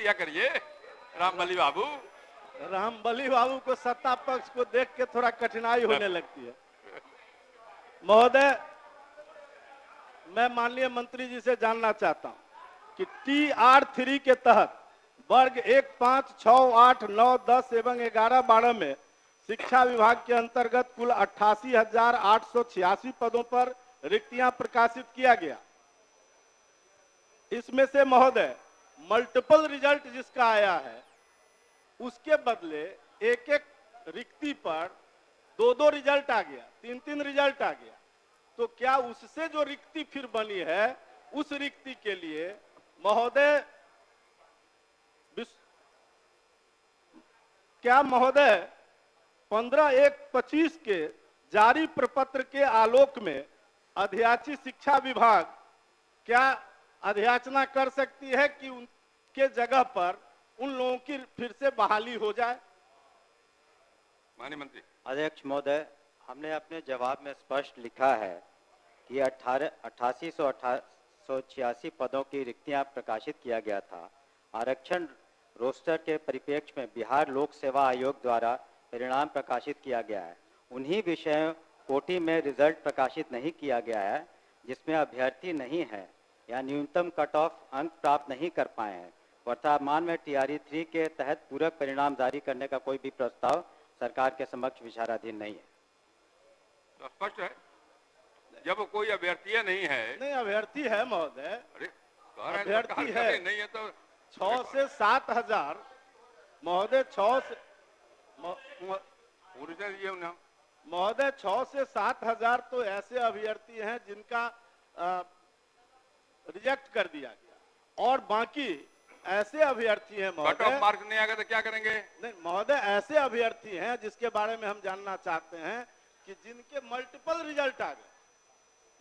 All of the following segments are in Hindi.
क्या करिए रामबली बाबू। रामबली बाबू को सत्ता पक्ष को देख के थोड़ा कठिनाई होने लगती है। महोदय, मैं माननीय मंत्री जी से जानना चाहता हूं कि TR3 के तहत वर्ग 1, 5, 6, 8, 9, 10 एवं 11, 12 में शिक्षा विभाग के अंतर्गत कुल 88,886 पदों पर रिक्तियां प्रकाशित किया गया। इसमें से महोदय मल्टीपल रिजल्ट जिसका आया है उसके बदले एक एक रिक्ति पर 2-2 रिजल्ट आ गया, 3-3 रिजल्ट आ गया। तो क्या उससे जो रिक्ति फिर बनी है उस रिक्ति के लिए महोदय क्या महोदय 15/1/25 के जारी प्रपत्र के आलोक में अध्याची शिक्षा विभाग क्या अध्याचना कर सकती है कि उनके जगह पर उन लोगों की फिर से बहाली हो जाए? माननीय मंत्री। अध्यक्ष महोदय, हमने अपने जवाब में स्पष्ट लिखा है कि 8886 पदों की रिक्तियां प्रकाशित किया गया था। आरक्षण रोस्टर के परिप्रेक्ष्य में बिहार लोक सेवा आयोग द्वारा परिणाम प्रकाशित किया गया है। उन्हीं विषयों कोटि में रिजल्ट प्रकाशित नहीं किया गया है जिसमें अभ्यर्थी नहीं है या न्यूनतम कट ऑफ अंक प्राप्त नहीं कर पाए हैं। वर्तमान में TR3 के तहत पूरक परिणाम जारी करने का कोई भी प्रस्ताव सरकार के समक्ष विचाराधीन नहीं है। तो स्पष्ट है जब कोई अभ्यर्थी नहीं है। नहीं, अभ्यर्थी है महोदय। अरे अभ्यर्थी है। नहीं है तो 6 से 7 हजार महोदय, 6 से महोदय 6 से 7 हजार तो ऐसे अभ्यर्थी हैं जिनका रिजेक्ट कर दिया गया और बाकी ऐसे अभ्यर्थी हैं कट ऑफ मार्क्स नहीं आएगा तो क्या करेंगे? नहीं महोदय, ऐसे अभ्यर्थी हैं जिसके बारे में हम जानना चाहते हैं कि जिनके मल्टीपल रिजल्ट आ गए।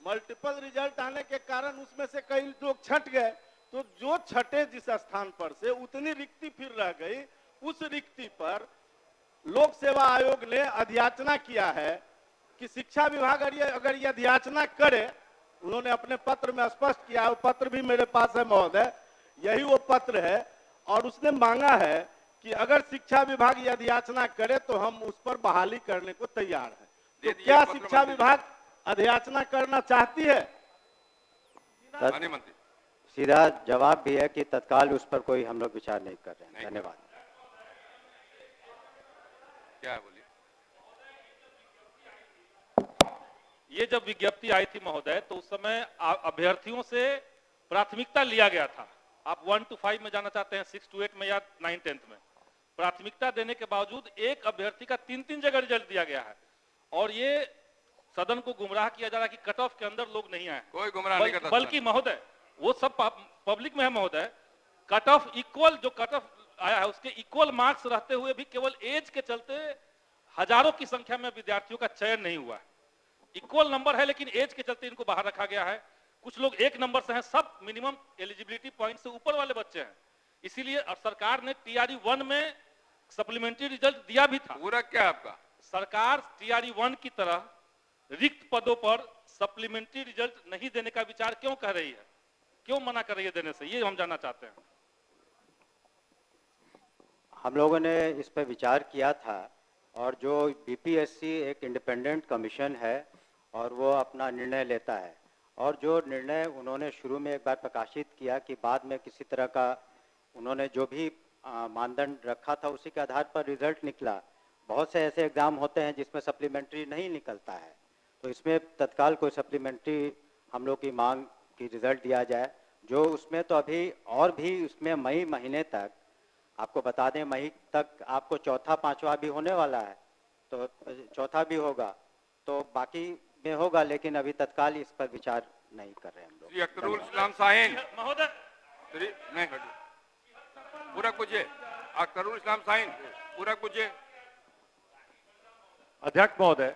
मल्टीपल रिजल्ट आने के कारण उसमें से कई लोग छट गए, तो जो छठे जिस स्थान पर से उतनी रिक्ति फिर रह गई, उस रिक्ति पर लोक सेवा आयोग ने अध्याचना किया है कि शिक्षा विभाग अगर ये अध्याचना करे, उन्होंने अपने पत्र में स्पष्ट किया है, वो पत्र भी मेरे पास है महोदय, यही वो पत्र है, और उसने मांगा है कि अगर शिक्षा विभाग ये अध्याचना करे तो हम उस पर बहाली करने को तैयार हैं। तो क्या शिक्षा विभाग अध्याचना करना चाहती है? माननीय मंत्री। सीधा जवाब भी है कि तत्काल उस पर कोई हम लोग विचार नहीं कर रहे हैं। धन्यवाद। क्या है बोलिए। ये जब विज्ञप्ति आई थी महोदय तो उस समय अभ्यर्थियों से प्राथमिकता लिया गया था। आप 1 to 5 में जाना चाहते हैं, 6 to 8 में या 9, 10th में प्राथमिकता देने के बावजूद एक अभ्यर्थी का 3-3 जगह रिजल्ट दिया गया है और ये सदन को गुमराह किया जा रहा है कि कट ऑफ के अंदर लोग नहीं आए। कोई गुमराह नहीं करता। बल्कि महोदय वो सब पब्लिक में है महोदय, कट ऑफ इक्वल जो कट ऑफ आया है उसके इक्वल मार्क्स रहते हुए भी केवल एज के चलते हजारों की संख्या में विद्यार्थियों का चयन नहीं हुआ। इक्वल नंबर है लेकिन एज के चलते इनको बाहर रखा गया है। कुछ लोग 1 नंबर से हैं, सब मिनिमम एलिजिबिलिटी पॉइंट से ऊपर वाले बच्चे हैं। इसीलिए सरकार ने TRE1 में सप्लीमेंट्री रिजल्ट दिया भी था। पूरा क्या आपका? सरकार TRE1 की तरह रिक्त पदों पर सप्लीमेंट्री रिजल्ट नहीं देने का विचार क्यों कर रही है, क्यों मना कर रही है देने से, ये हम जानना चाहते हैं। हम लोगों ने इस पर विचार किया था और जो BPSC एक इंडिपेंडेंट कमीशन है और वो अपना निर्णय लेता है, और जो निर्णय उन्होंने शुरू में एक बार प्रकाशित किया कि बाद में किसी तरह का उन्होंने जो भी मानदंड रखा था उसी के आधार पर रिजल्ट निकला। बहुत से ऐसे एग्जाम होते हैं जिसमें सप्लीमेंट्री नहीं निकलता है, तो इसमें तत्काल कोई सप्लीमेंट्री हम लोग की मांग की रिजल्ट दिया जाए। जो उसमें तो अभी और भी उसमें मई महीने तक, आपको बता दें मई तक आपको चौथा पांचवा भी होने वाला है, तो चौथा भी होगा, तो बाकी में होगा, लेकिन अभी तत्काल इस पर विचार नहीं कर रहे हम लोग। श्री अख्तरुल इस्लाम साहिन महोदय नहीं पूरा पूछिए। अख्तरुल इस्लाम साहिन पूरा पूछिए। अध्यक्ष महोदय,